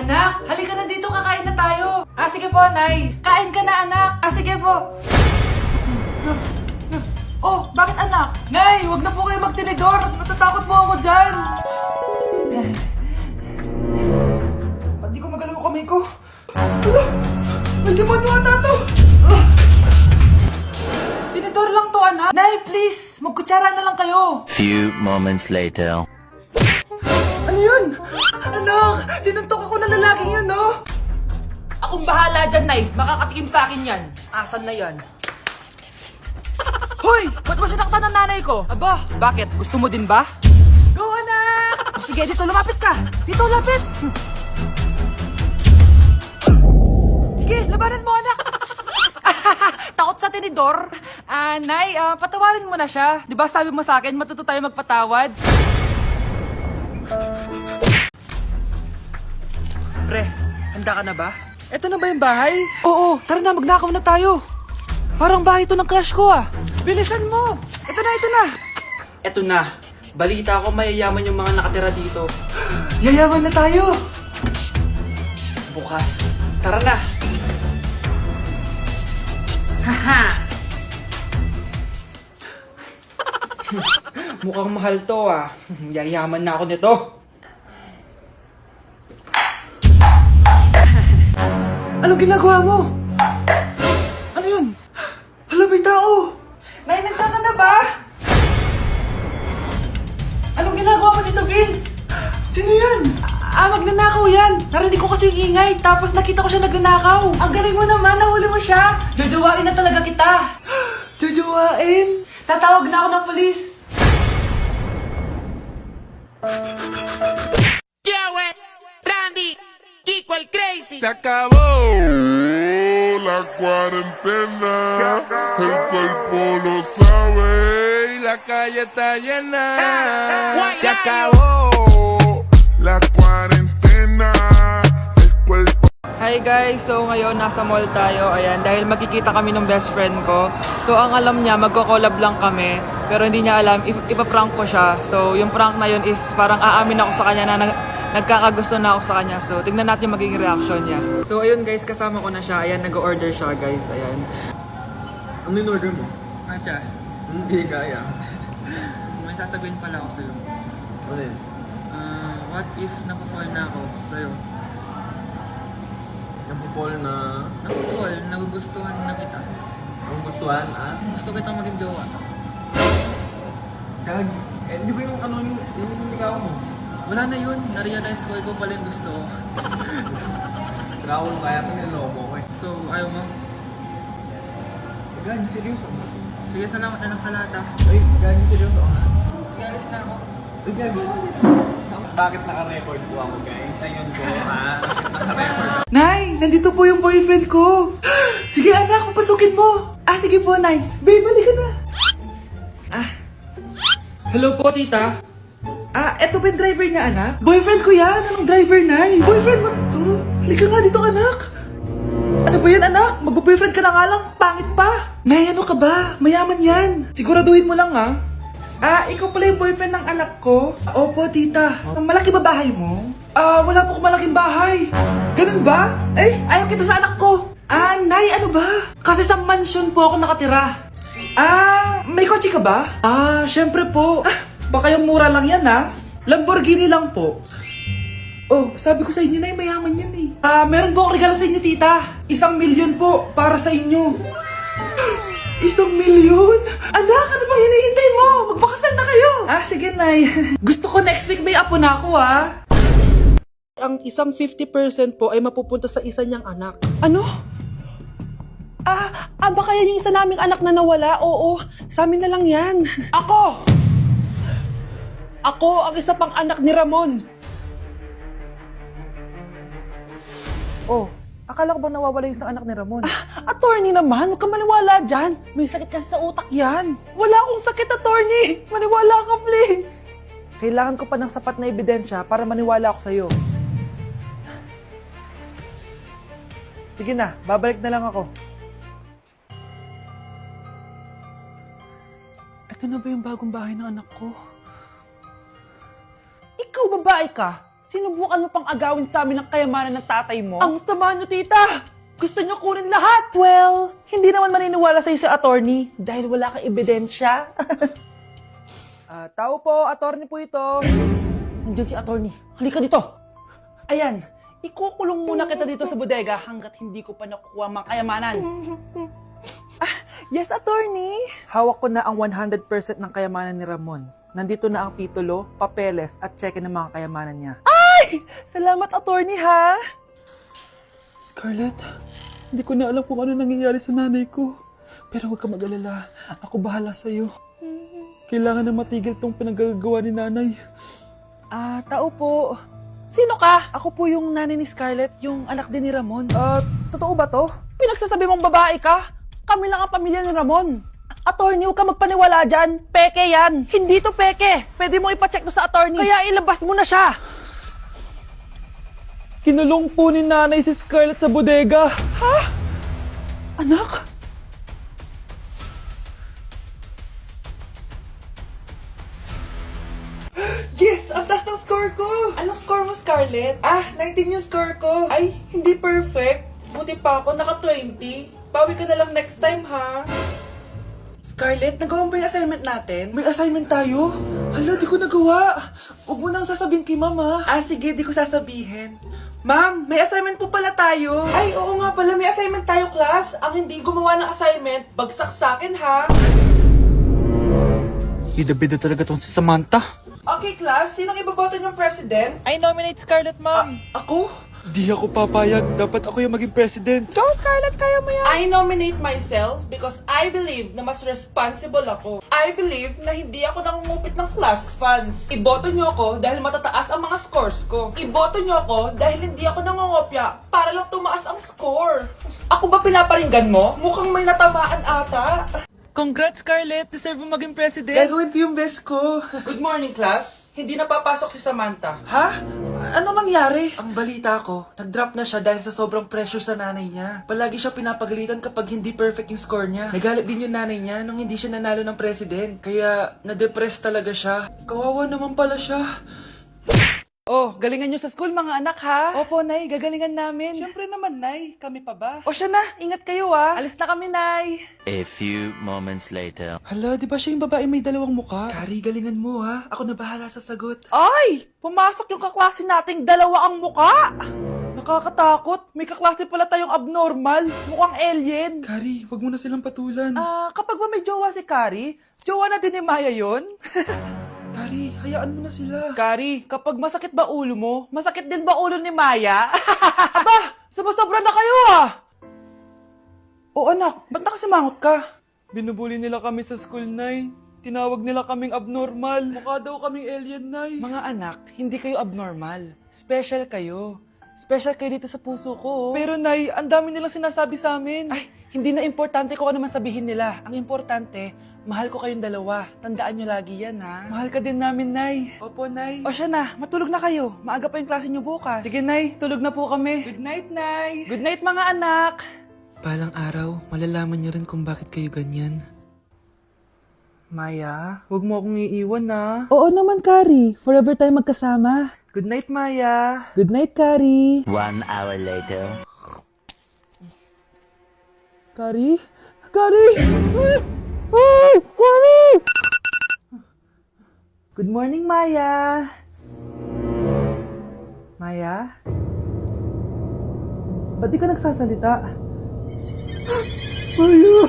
Anak, halika na dito, kakain na tayo. Sige po, Nay. Kain ka na, anak. Sige po. Oh, bakit anak? Nay, wag na po kayo magtinidor. Natatakot po ako dyan. Ba't di ko magalaw kamay ko? Hala, may demonyo ata to. Tinidor lang to, anak. Nay, please, magkutsara na lang kayo. Few moments later. Ano yun? Anak, sinuntok ako ng lalaking yun, no? Akong bahala dyan, Nay. Makakatikim sa akin yan. Asan na yan? Hoy! Ba't mo sinaktan ng nanay ko? Aba, bakit? Gusto mo din ba? Go, anak! Sige, dito lumapit ka. Dito, lapit. Sige, labanan mo, anak. Takot sa tinidor? Nay, patawarin mo na siya. Di ba sabi mo sa akin, matuto tayo magpatawad? Pre, handa ka na ba? Eto na ba yung bahay? Oo, tara na, magnakaw na tayo. Parang bahay to ng crush ko ah. Bilisan mo! Ito na, ito na! Ito na. Balita ko mayayaman yung mga nakatira dito. Yayaman na tayo! Bukas. Tara na! Haha! Mukhang mahal to ah. Yayaman na ako nito. Anong ginagawa mo? Ano yun? Hala, may tao! Nay, nandiyan ka na ba? Anong ginagawa mo dito, Vince? Sino yan? Magnanakaw yan. Narinig ko kasi yung ingay, tapos nakita ko siya nagnanakaw. Ang galing mo naman, nahuli mo siya. Jojowain na talaga kita. Jojowain? Tatawag na ako ng polis. Se acabó la cuarentena, el cuerpo lo sabe y la calle está llena. Se acabó la cuarentena, el cuerpo. Hi guys! So ngayon nasa mall tayo, ayan, dahil magkikita kami ng best friend ko. So ang alam niya, magko-collab lang kami, pero hindi niya alam, ipaprank ko siya. So yung prank na yun is parang aamin ako sa kanya na nagkakagusto na ako sa kanya. So tignan natin yung magiging reaction niya. So ayun guys, kasama ko na siya, ayan, nag-order siya guys, ayan. Ano yung order mo? Atcha, Hindi kaya. may sasabihin pala ako sa'yo. Ano yun? What if napafall na ako sa'yo? Napupol na... Napafall, nagugustuhan na kita. Ang gustuhan, ah? Gusto kitang maging jowa. Kaya, di ba yung ano yung ligaw mo? Wala na yun, na-realize ko, ikaw pala yung gusto ko. Sira ko kaya ito niloko ko eh. So, ayaw mo? Gani, seryoso. Sige, salamat na lang sa lahat ah. Ay, gani, seryoso ha? Sige, alis na ako. Ay, gani. Bakit naka-record po ako guys? Ayun ko ha? Naka-record ako. Nay, nandito po yung boyfriend ko. Sige anak, papasukin mo. Sige po, Nay. Babe, balik ka na. Hello po, tita. Eto ba yung driver niya, anak? Boyfriend ko yan. Anong driver, Nay? Boyfriend mo to? Halika nga dito, anak. Ano ba yan, anak? Mag-boyfriend ka na nga lang. Pangit pa. Nay, ano ka ba? Mayaman yan. Siguraduhin mo lang, ha? Ikaw pala yung boyfriend ng anak ko? Opo, tita. Malaki ba bahay mo? Wala po akong malaking bahay. Ganun ba? Ayaw kita sa anak ko. Nay, ano ba? Kasi sa mansion po ako nakatira. May kotse ka ba? Syempre po. Baka yung mura lang yan, ha? Lamborghini lang po. Oh, sabi ko sa inyo na mayaman yan eh. Meron po akong regalo sa inyo, tita. 1,000,000 po para sa inyo. 1,000,000? Anak, ano bang hinihintay mo? Magpakasal na kayo. Sige, Nay. Gusto ko next week may apo na ako, ha? Ang isang 50% po ay mapupunta sa isa niyang anak. Ano? Baka yan yung isa naming anak na nawala? Oo, sa amin na lang yan. Ako ang isa pang anak ni Ramon. Oh, akala ko bang nawawala yung isang anak ni Ramon? Attorney naman, huwag ka maniwala dyan. May sakit kasi sa utak yan. Wala akong sakit, attorney. Maniwala ka, please. Kailangan ko pa ng sapat na ebidensya para maniwala ako sa'yo. Sige na, babalik na lang ako. Ito na ba yung bagong bahay ng anak ko? Ikaw, babae ka? Sinubukan mo pang agawin sa amin ang kayamanan ng tatay mo? Ang sama nyo, tita! Gusto nyo kunin lahat! Well, hindi naman maniniwala sa'yo si attorney dahil wala kang ebidensya. Tao po, attorney po ito. Nandiyan si attorney. Halika dito. Ayan, ikukulong muna kita dito sa bodega hanggat hindi ko pa nakukuha mga kayamanan. Yes, attorney. Hawak ko na ang 100% ng kayamanan ni Ramon. Nandito na ang titulo, papeles at cheque ng mga kayamanan niya. Ay! Salamat, attorney, ha? Scarlett, hindi ko na alam kung ano nangyayari sa nanay ko. Pero huwag ka mag-alala. Ako bahala sa'yo. Kailangan na matigil tong pinagagawa ni nanay. Tao po. Sino ka? Ako po yung nanay ni Scarlett, yung anak din ni Ramon. Totoo ba to? Pinagsasabi mong babae ka? Kami lang ang pamilya ni Ramon. Attorney, huwag ka magpaniwala dyan. Peke yan. Hindi to peke. Pwede mo ipacheck to sa attorney. Kaya ilabas mo na siya. Kinulong po ni nanay si Scarlett sa bodega. Ha? Anak? Yes! Ang taas ng score ko! Anong score mo, Scarlett? 19 yung score ko. Ay, hindi perfect. Buti pa ako, naka 20. Bawi ka na lang next time, ha? Scarlett, nagawa mo ba yung assignment natin? May assignment tayo? Hala, di ko nagawa. Huwag mo nang sasabihin kay mama. Sige, di ko sasabihin. Ma'am, may assignment po pala tayo. Ay, oo nga pala, may assignment tayo, class. Ang hindi gumawa ng assignment, bagsak sa akin, ha? Bida-bida talaga tong si Samantha. Okay, class, sinong iboboto niyong president? I nominate Scarlett, ma'am. Ako? Di ako papayag. Dapat ako yung maging president. Go, Scarlett, kaya mo yan. I nominate myself because I believe na mas responsible ako. I believe na hindi ako nangungupit ng class funds. Iboto niyo ako dahil matataas ang mga scores ko. Iboto niyo ako dahil hindi ako nangungopya para lang tumaas ang score. Ako ba pinaparinggan mo? Mukhang may natamaan ata. Congrats, Scarlett! Deserve mo maging president! Gagawin ko yung best ko. Good morning, class. Hindi na papasok si Samantha. Ha? Ano nangyari? Ang balita ko, nag-drop na siya dahil sa sobrang pressure sa nanay niya. Palagi siya pinapagalitan kapag hindi perfect yung score niya. Nagalit din yung nanay niya nung hindi siya nanalo ng president. Kaya, na-depress talaga siya. Kawawa naman pala siya. Oh, galingan nyo sa school mga anak ha? Opo, Nay, gagalingan namin. Siyempre naman, Nay. Kami pa ba? O siya na, ingat kayo ha. Alis na kami, Nay. A few moments later. Hala, di ba siya yung babae may dalawang muka? Kari, galingan mo ha. Ako na bahala sa sagot. Ay! Pumasok yung kaklase nating dalawa ang muka! Nakakatakot. May kaklase pala tayong abnormal. Mukhang alien. Kari, wag mo na silang patulan. Kapag ba may jowa si Kari, jowa na din ni Maya yun? Kari, hayaan mo na sila. Kari, kapag masakit ba ulo mo, masakit din ba ulo ni Maya? Aba, sobra na kayo ah! O anak, ba't nakasimangot ka? Binubuli nila kami sa school, Nay. Tinawag nila kaming abnormal. Mukha daw kaming alien, Nay. Mga anak, hindi kayo abnormal. Special kayo. Special kayo dito sa puso ko. Pero Nay, ang dami nilang sinasabi sa amin. Ay, hindi na importante kung ano man sabihin nila. Ang importante, mahal ko kayong dalawa. Tandaan nyo lagi yan, ha? Mahal ka din namin, Nay. Opo, Nay. O siya na, matulog na kayo. Maaga pa yung klase nyo bukas. Sige, Nay, tulog na po kami. Good night, Nay. Good night, mga anak. Balang araw, malalaman niyo rin kung bakit kayo ganyan. Maya, huwag mo akong iiwan, na. Oo naman, Kari. Forever tayo magkasama. Good night, Maya. Good night, Kari. 1 hour later. Kari? Kari! Ay, Kari! Good morning, Maya. Maya? Ba't di ka nagsasalita? Maya!